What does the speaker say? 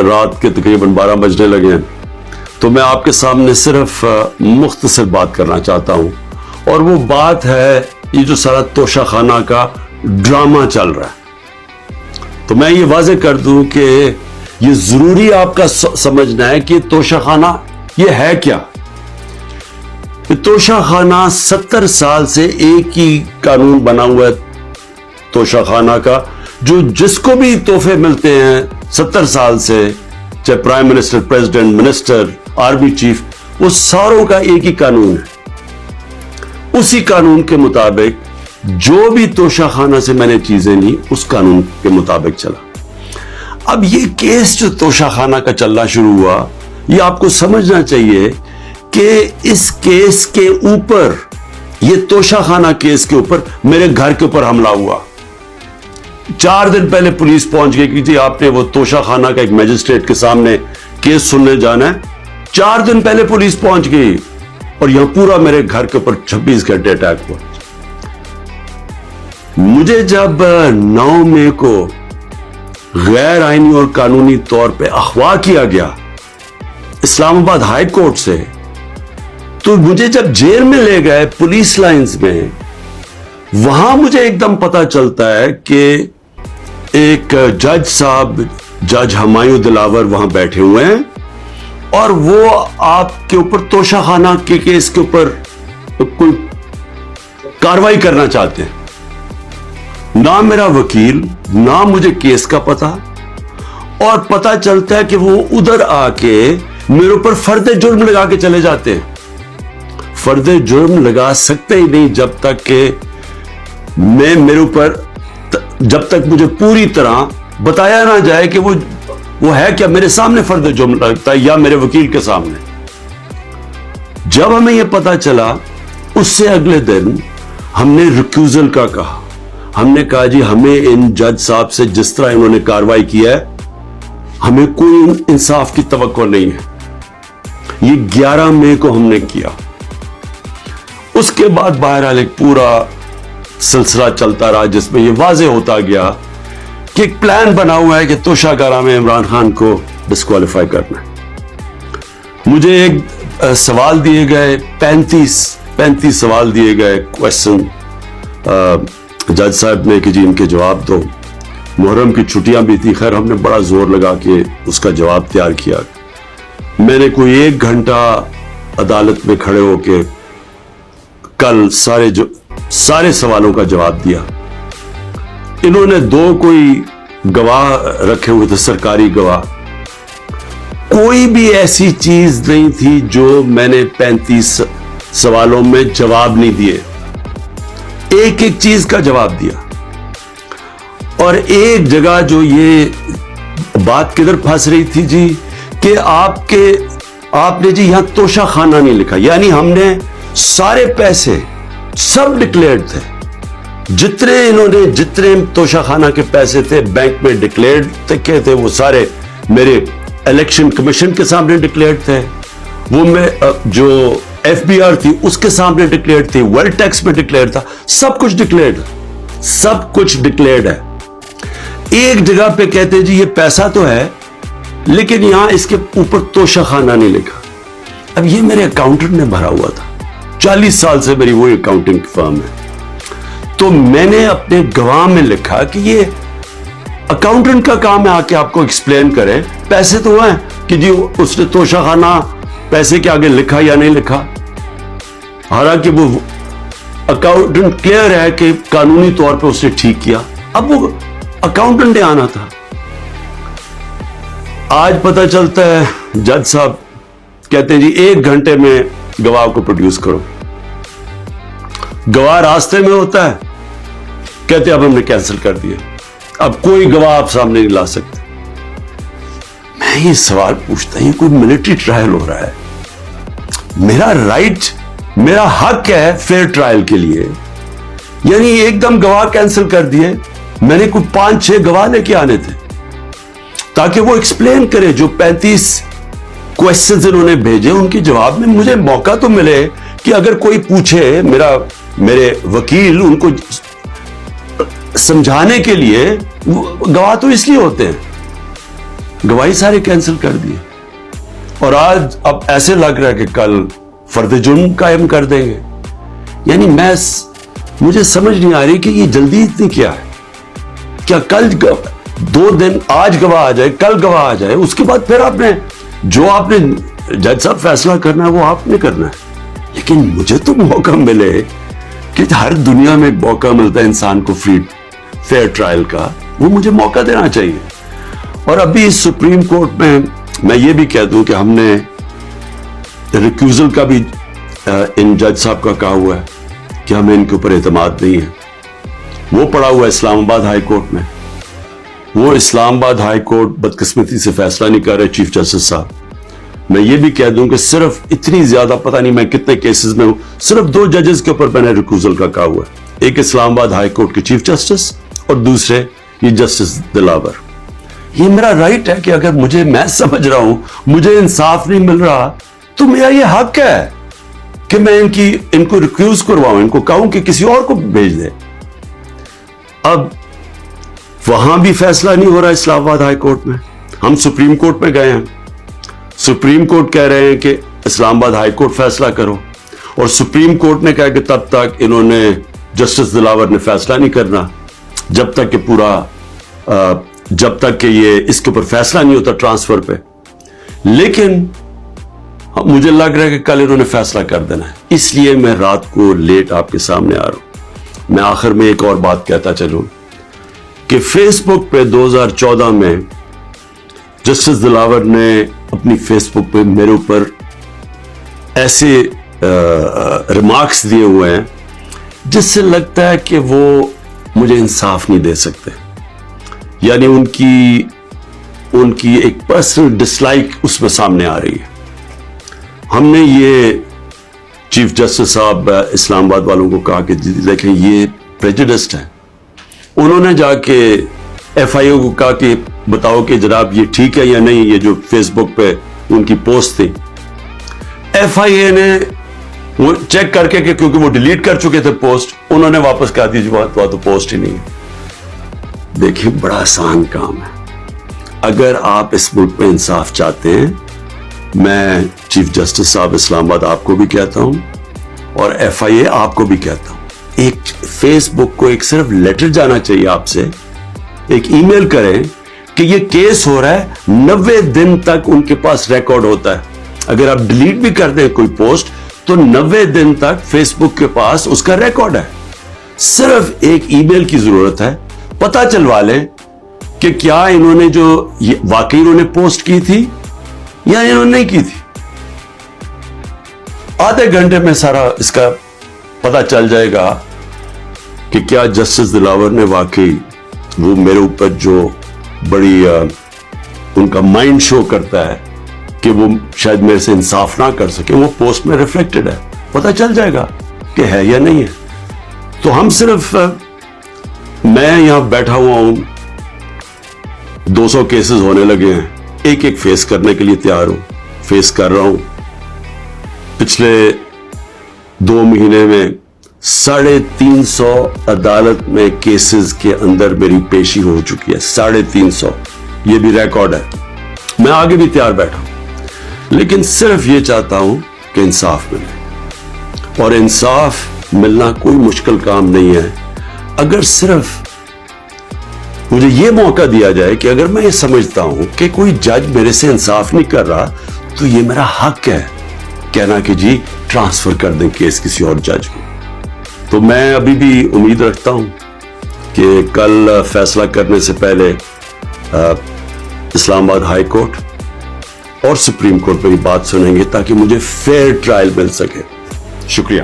رات کے تقریباً 12 بجنے لگے ہیں، تو میں آپ کے سامنے صرف مختصر بات کرنا چاہتا ہوں، اور وہ بات ہے یہ جو سارا توشہ خانہ کا ڈرامہ چل رہا ہے۔ تو میں یہ واضح کر دوں کہ یہ ضروری آپ کا سمجھنا ہے کہ توشہ خانہ یہ ہے کیا۔ توشہ خانہ 70 سال سے ایک ہی قانون بنا ہوا ہے توشہ خانہ کا، جو جس کو بھی تحفے ملتے ہیں 70 سال سے، چاہے prime minister, president, minister, army chief, وہ ساروں کا ایک ہی قانون ہے۔ اسی قانون کے مطابق جو بھی توشہ خانہ سے میں نے چیزیں لی، اس قانون کے مطابق چلا۔ اب یہ کیس جو توشہ خانہ کا چلنا شروع ہوا، یہ آپ کو سمجھنا چاہیے کہ اس کیس کے اوپر، یہ توشہ خانہ کیس کے اوپر میرے گھر کے اوپر حملہ ہوا۔ 4 دن پہلے پولیس پہنچ گئی کہ جی آپ نے وہ توشہ خانہ کا ایک میجسٹریٹ کے سامنے کیس سننے جانا ہے۔ 4 دن پہلے پولیس پہنچ گئی اور یہاں پورا میرے گھر کے اوپر 26 گھنٹے اٹیک ہوا۔ مجھے جب 9 مئی کو غیر آئینی اور قانونی طور پہ اغوا کیا گیا اسلام آباد ہائی کورٹ سے، تو مجھے جب جیل میں لے گئے پولیس لائنز میں، وہاں مجھے ایک دم پتا چلتا ہے کہ ایک جج صاحب، جج ہمایوں دلاور وہاں بیٹھے ہوئے ہیں، اور وہ آپ کے اوپر توشہ خانہ کے کیس کے اوپر کوئی کاروائی کرنا چاہتے ہیں۔ نہ میرا وکیل، نہ مجھے کیس کا پتا، اور پتا چلتا ہے کہ وہ ادھر آ کے میرے اوپر فرد جرم لگا کے چلے جاتے ہیں۔ فرد جرم لگا سکتے ہی نہیں جب تک کہ میرے اوپر، جب تک مجھے پوری طرح بتایا نہ جائے کہ وہ ہے کیا، میرے سامنے فرد جرم لگتا ہے یا میرے وکیل کے سامنے۔ جب ہمیں یہ پتا چلا، اس سے اگلے دن ہم نے ریکیوزل کا کہا۔ ہم نے کہا جی ہمیں ان جج صاحب سے جس طرح انہوں نے کاروائی کی ہے، ہمیں کوئی انصاف کی توقع نہیں ہے۔ یہ 11 مئی کو ہم نے کیا۔ اس کے بعد بہرحال ایک پورا سلسلہ چلتا رہا جس میں یہ واضح ہوتا گیا کہ ایک پلان بنا ہوا ہے کہ توشہ گارہ میں عمران خان کو ڈسکوالیفائی کرنا ہے۔ مجھے ایک سوال دیے گئے، 35 سوال دیے گئے، کویسچن جج صاحب نے کہ جی ان کے جواب دو۔ محرم کی چھٹیاں بھی تھی، خیر ہم نے بڑا زور لگا کے اس کا جواب تیار کیا۔ میں نے کوئی 1 گھنٹہ عدالت میں کھڑے ہو کے کل سارے سوالوں کا جواب دیا۔ انہوں نے 2 کوئی گواہ رکھے ہوئے تھے، سرکاری گواہ۔ کوئی بھی ایسی چیز نہیں تھی جو میں نے 35 سوالوں میں جواب نہیں دیے، ایک ایک چیز کا جواب دیا۔ اور ایک جگہ جو یہ بات کدھر پھنس رہی تھی جی، کہ آپ نے جی یہاں توشہ خانہ نہیں لکھا، یعنی ہم نے سارے پیسے سب ڈکلیئرڈ تھے، جتنے توشہ خانہ کے پیسے تھے بینک میں ڈکلیئرڈ تھے، وہ سارے میرے الیکشن کمیشن کے سامنے ڈکلیئرڈ تھے، وہ میں جو ایف بی آر تھی اس کے سامنے ڈکلیئرڈ تھی، ویلتھ ٹیکس میں ڈکلیئرڈ تھا، سب کچھ ڈکلیئرڈ ہے۔ ایک جگہ پہ کہتے جی یہ پیسہ تو ہے لیکن یہاں اس کے اوپر توشہ خانہ نہیں لکھا۔ اب یہ میرے اکاؤنٹنٹ نے بھرا ہوا تھا، 40 سال سے میری وہ اکاؤنٹنگ کی فرم ہے، تو میں نے اپنے گواہ میں لکھا کہ یہ اکاؤنٹنٹ کا کام ہے آ کے آپ کو ایکسپلین کرے، پیسے تو ہیں کہ جی اس نے توشہ خانہ پیسے کے آگے لکھا یا نہیں لکھا۔ حالانکہ وہ اکاؤنٹنٹ کلیئر ہے کہ قانونی طور پہ اس نے ٹھیک کیا، اب وہ اکاؤنٹنٹ نے آنا تھا۔ آج پتہ چلتا ہے جج صاحب کہتے ہیں جی 1 گھنٹے میں گواہ کو پروڈیوس کرو۔ گواہ راستے میں ہوتا ہے، کہتے اب ہم نے کینسل کر دیا، اب کوئی گواہ آپ سامنے نہیں لا سکتے۔ میں یہ سوال پوچھتا ہوں، یہ کوئی ملٹری ٹرائل ہو رہا ہے، میرا رائٹ، میرا حق ہے فیئر ٹرائل کے لیے، یعنی ایک دم گواہ کینسل کر دیے۔ میں نے کوئی 5-6 گواہ لے کے آنے تھے تاکہ وہ ایکسپلین کرے، جو 35 کویسچنز انہوں نے بھیجے ان کے جواب میں مجھے موقع تو ملے کہ اگر کوئی پوچھے، میرے وکیل ان کو سمجھانے کے لیے، گواہ تو اس لیے ہوتے ہیں۔ گواہی سارے کینسل کر دیے اور آج اب ایسے لگ رہا ہے کہ کل فرد جرم قائم کر دیں گے. یعنی مجھے سمجھ نہیں آ رہی کہ یہ جلدی اتنی کیا ہے. کیا کل 2 دن آج گواہ آ جائے, کل گواہ آ جائے, اس کے بعد پھر آپ نے جج صاحب فیصلہ کرنا ہے وہ آپ نے کرنا ہے. لیکن مجھے تو موقع ملے کہ ہر دنیا میں موقع ملتا ہے انسان کو فیئر ٹرائل کا, وہ مجھے موقع دینا چاہیے. اور ابھی سپریم کورٹ میں یہ بھی کہہ دوں کہ ہم نے ریکیوزل کا بھی ان جج صاحب کا کہا ہوا ہے کہ ہمیں ان کے اوپر اعتماد نہیں ہے. وہ پڑا ہوا ہے اسلام آباد ہائی کورٹ میں. وہ اسلام آباد ہائی کورٹ بدقسمتی سے فیصلہ نہیں کر رہے چیف جسٹس صاحب. میں یہ بھی کہہ دوں کہ صرف اتنی زیادہ پتہ نہیں میں کتنے کیسز میں ہوں, صرف 2 ججز کے اوپر میں نے ریکیوزل کا کہا ہوا ہے. ایک اسلام آباد ہائی کورٹ کے چیف جسٹس اور دوسرے یہ جسٹس دلاور. یہ میرا رائٹ ہے کہ اگر میں سمجھ رہا ہوں مجھے انصاف نہیں مل رہا تو میرا یہ حق ہے کہ میں ان کو ریکیوز کرواؤں, ان کو کہوں کہ کسی اور کو بھیج دے. اب وہاں بھی فیصلہ نہیں ہو رہا اسلام آباد ہائی کورٹ میں. ہم سپریم کورٹ میں گئے ہیں, سپریم کورٹ کہہ رہے ہیں کہ اسلام آباد ہائی کورٹ فیصلہ کرو, اور سپریم کورٹ نے کہا کہ تب تک انہوں نے جسٹس دلاور نے فیصلہ نہیں کرنا جب تک کہ یہ اس کے اوپر فیصلہ نہیں ہوتا ٹرانسفر پہ. لیکن مجھے لگ رہا ہے کہ کل انہوں نے فیصلہ کر دینا ہے, اس لیے میں رات کو لیٹ آپ کے سامنے آ رہا ہوں. میں آخر میں ایک اور بات کہتا چلوں کہ فیس بک پہ 2014 میں جسٹس دلاور نے اپنی فیس بک پہ میرے اوپر ایسے ریمارکس دیے ہوئے ہیں جس سے لگتا ہے کہ وہ مجھے انصاف نہیں دے سکتے. یعنی ان کی ایک پرسنل ڈسلائک اس میں سامنے آ رہی ہے. ہم نے یہ چیف جسٹس صاحب اسلام آباد والوں کو کہا کہ دیکھیں یہ پریجوڈسڈ ہے. انہوں نے جا کے ایف آئی اے کو کہا کہ بتاؤ کہ جناب یہ ٹھیک ہے یا نہیں, یہ جو فیس بک پہ ان کی پوسٹ تھی. ایف آئی اے نے وہ چیک کر کے کہ کیونکہ وہ ڈیلیٹ کر چکے تھے پوسٹ, انہوں نے واپس کہا دی تو پوسٹ ہی نہیں ہے. دیکھیں بڑا آسان کام ہے. اگر آپ اس ملک میں انصاف چاہتے ہیں, میں چیف جسٹس صاحب اسلام آباد آپ کو بھی کہتا ہوں اور ایف آئی اے آپ کو بھی کہتا ہوں, ایک فیس بک کو ایک صرف لیٹر جانا چاہیے آپ سے, ایک ای میل کریں کہ یہ کیس ہو رہا ہے, 90 دن تک ان کے پاس ریکارڈ ہوتا ہے. اگر آپ ڈیلیٹ بھی کر دیں کوئی پوسٹ تو 90 دن تک فیس بک کے پاس اس کا ریکارڈ ہے. صرف ایک ای میل کی ضرورت ہے, پتہ چلوا لیں کہ کیا انہوں نے جو واقعی انہوں نے پوسٹ کی تھی یا انہوں نے نہیں کی تھی. آدھے گھنٹے میں سارا اس کا پتہ چل جائے گا کہ کیا جسٹس دلاور نے واقعی وہ میرے اوپر جو بڑی ان کا مائنڈ شو کرتا ہے کہ وہ شاید میرے سے انصاف نہ کر سکے, وہ پوسٹ میں ریفلیکٹڈ ہے. پتہ چل جائے گا کہ ہے یا نہیں ہے. تو ہم صرف میں یہاں بیٹھا ہوا ہوں, 200 کیسز ہونے لگے ہیں, ایک ایک فیس کرنے کے لیے تیار ہوں, فیس کر رہا ہوں. پچھلے 2 مہینے میں 350 عدالت میں کیسز کے اندر میری پیشی ہو چکی ہے, 350. یہ بھی ریکارڈ ہے. میں آگے بھی تیار بیٹھا ہوں, لیکن صرف یہ چاہتا ہوں کہ انصاف ملے, اور انصاف ملنا کوئی مشکل کام نہیں ہے. اگر صرف مجھے یہ موقع دیا جائے کہ اگر میں یہ سمجھتا ہوں کہ کوئی جج میرے سے انصاف نہیں کر رہا تو یہ میرا حق ہے کہنا کہ جی ٹرانسفر کر دیں کیس کسی اور جج کو. تو میں ابھی بھی امید رکھتا ہوں کہ کل فیصلہ کرنے سے پہلے اسلام آباد ہائی کورٹ اور سپریم کورٹ میں بات سنیں گے تاکہ مجھے فیئر ٹرائل مل سکے. شکریہ.